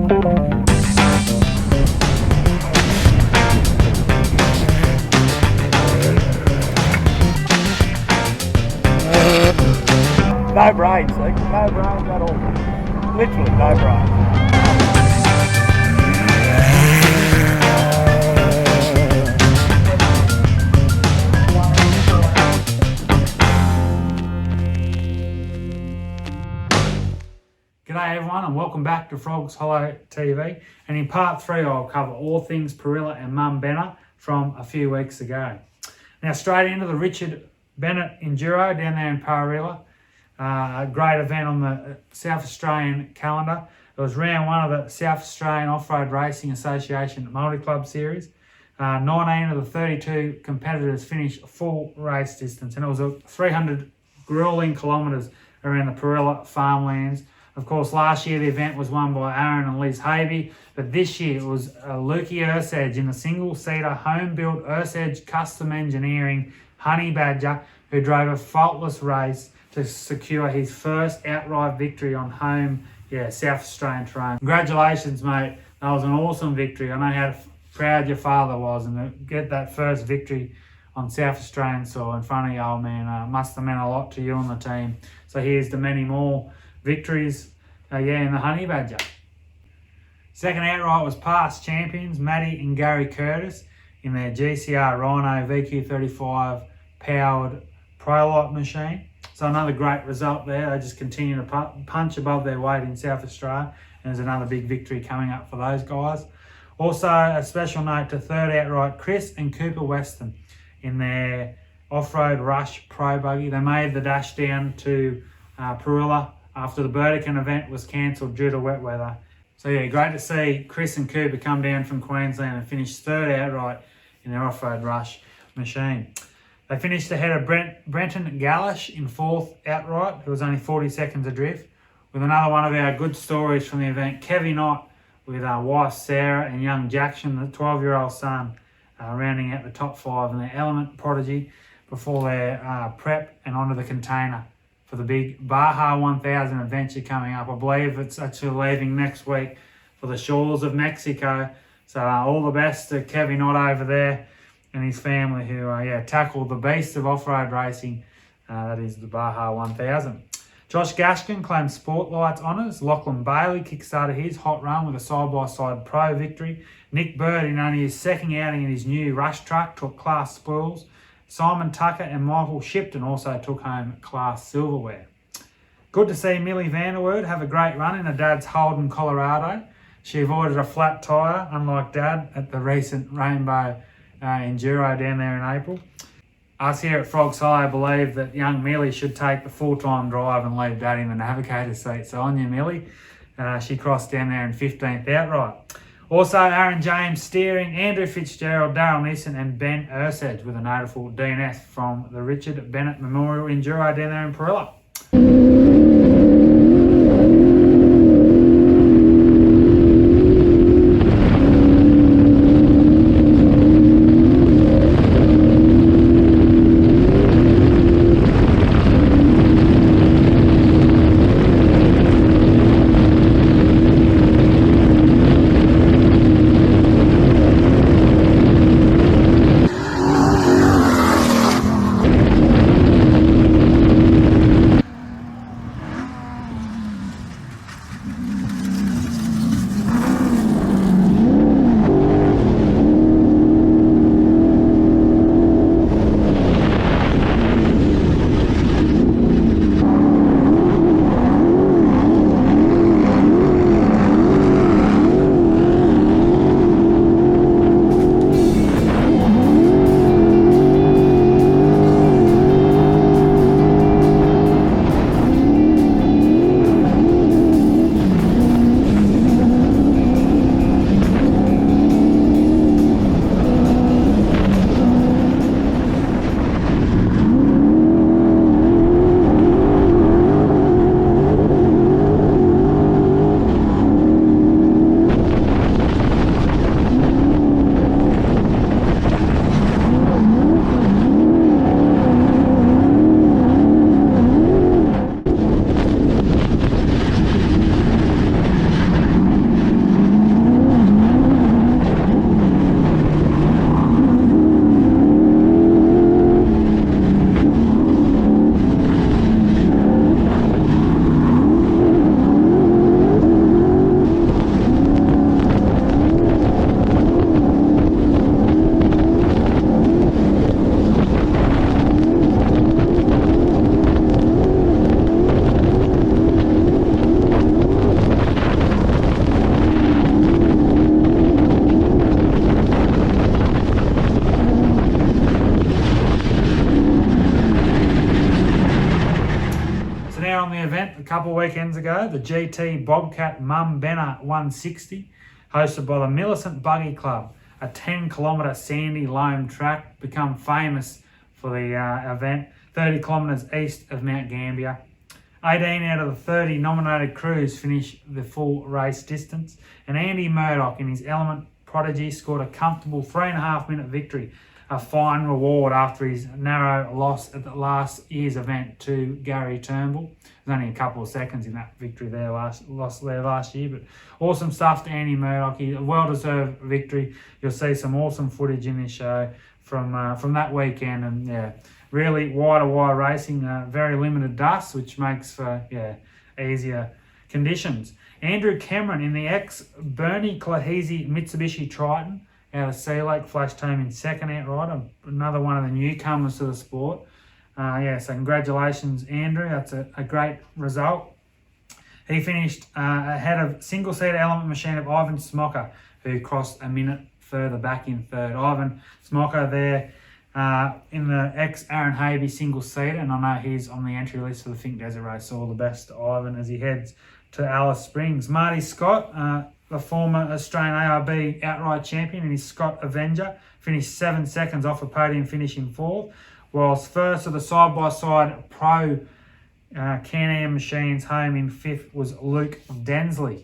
No brains, like, no brains at all. Literally no brains. G'day everyone and welcome back to Frogs Hollow TV, and in part 3 I'll cover all things Perilla and Mumbena from a few weeks ago. Now straight into the Richard Bennett Enduro down there in Parrilla. A great event on the South Australian calendar. It was round 1 of the South Australian Off-Road Racing Association Multi-Club Series. 19 of the 32 competitors finished full race distance, and it was a 300 grueling kilometres around the Perilla farmlands. Of course, last year the event was won by Aaron and Liz Havey, but this year it was Lukey Ersedge in a single-seater home-built Ersedge custom engineering Honey Badger who drove a faultless race to secure his first outright victory on home, South Australian terrain. Congratulations, mate. That was an awesome victory. I know how proud your father was, and to get that first victory on South Australian soil in front of you, old man, must have meant a lot to you and the team. So here's to many more victories, in the Honey Badger. Second outright was past champions Maddie and Gary Curtis in their GCR Rhino VQ35 powered ProLite machine. So another great result there. They just continue to punch above their weight in South Australia, and there's another big victory coming up for those guys. Also a special note to third outright Chris and Cooper Weston in their Off-Road Rush Pro Buggy. They made the dash down to Perilla after the Burdekin event was cancelled due to wet weather. So great to see Chris and Cooper come down from Queensland and finish third outright in their Off-Road Rush machine. They finished ahead of Brenton Gallish in fourth outright. It was only 40 seconds adrift. With another one of our good stories from the event, Kevin Knott with wife Sarah and young Jackson, the 12-year-old son, rounding out the top 5 in their Element Prodigy before their prep and onto the container for the big Baja 1000 adventure coming up. I believe it's actually leaving next week for the shores of Mexico. So all the best to Kevin Knott over there and his family who tackled the beast of off-road racing, that is the Baja 1000. Josh Gaskin claimed Spotlight's honours. Lachlan Bailey kickstarted his hot run with a side-by-side pro victory. Nick Bird, in only his second outing in his new Rush truck, took class spoils. Simon Tucker and Michael Shipton also took home class silverware. Good to see Millie Vanderwood have a great run in her dad's Holden, Colorado. She avoided a flat tyre, unlike Dad, at the recent Rainbow Enduro down there in April. Us here at Frogs Hollow believe that young Millie should take the full-time drive and leave Dad in the navigator seat. So on you, Millie. She crossed down there in 15th outright. Also, Aaron James steering, Andrew Fitzgerald, Darryl Neeson and Ben Ersedge with a notable DNF from the Richard Bennett Memorial Enduro down there in Perilla. event a couple of weekends ago, the GT Bobcat Mumbena 160, hosted by the Millicent Buggy Club, a 10-kilometre sandy loam track, become famous for the event, 30 kilometres east of Mount Gambier. 18 out of the 30 nominated crews finished the full race distance, and Andy Murdoch in his Element Prodigy scored a comfortable 3.5-minute victory, a fine reward after his narrow loss at the last year's event to Gary Turnbull. There's only a couple of seconds in that victory there last year, but awesome stuff to Andy Murdoch. A well-deserved victory. You'll see some awesome footage in this show from that weekend, and yeah, really wire-to-wire racing, very limited dust, which makes for easier conditions. Andrew Cameron in the ex-Bernie Claheasy Mitsubishi Triton out of Sea Lake flashed home in second outright, another one of the newcomers to the sport. So congratulations, Andrew. That's a great result. He finished ahead of single-seater element machine of Ivan Smocker, who crossed a minute further back in third. Ivan Smocker there in the ex-Aaron Havey single-seater, and I know he's on the entry list for the Think Desert race, so all the best to Ivan as he heads to Alice Springs. Marty Scott, the former Australian ARB outright champion in his Scott Avenger, finished 7 seconds off a podium, finishing fourth, whilst first of the side-by-side pro Can-Am machines home in fifth was Luke Densley,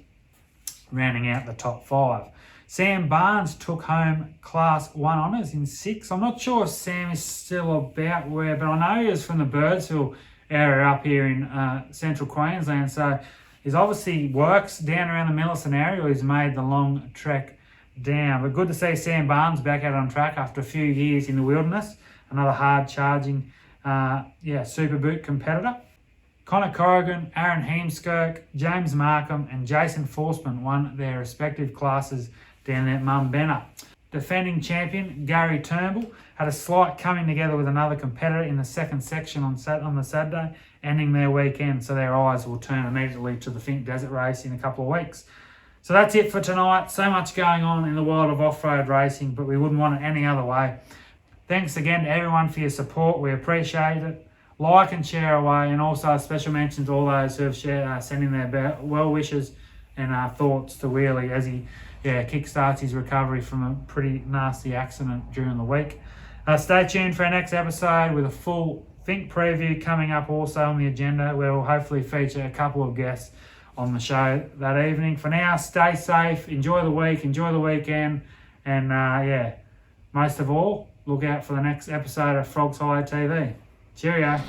rounding out the top five. Sam Barnes took home Class 1 honours in sixth. I'm not sure if Sam is still about where, but I know he was from the Birdsville area up here in central Queensland, so he's obviously works down around the Millicent area, or he's made the long trek down. But good to see Sam Barnes back out on track after a few years in the wilderness. Another hard-charging, super boot competitor. Connor Corrigan, Aaron Heemskirk, James Markham and Jason Forsman won their respective classes down at Mumbena. Defending champion Gary Turnbull had a slight coming together with another competitor in the second section on the Saturday, ending their weekend, so their eyes will turn immediately to the Think Desert race in a couple of weeks. So that's it for tonight. So much going on in the world of off-road racing, but we wouldn't want it any other way. Thanks again to everyone for your support. We appreciate it. Like and share away, and also a special mention to all those who have shared, sending their well wishes and thoughts to Wheelie as he kickstarts his recovery from a pretty nasty accident during the week. Stay tuned for our next episode with a full Think preview coming up also on the agenda, where we'll hopefully feature a couple of guests on the show that evening. For now, stay safe, enjoy the week, enjoy the weekend, and most of all, look out for the next episode of Frogs Hollow TV. Cheerio.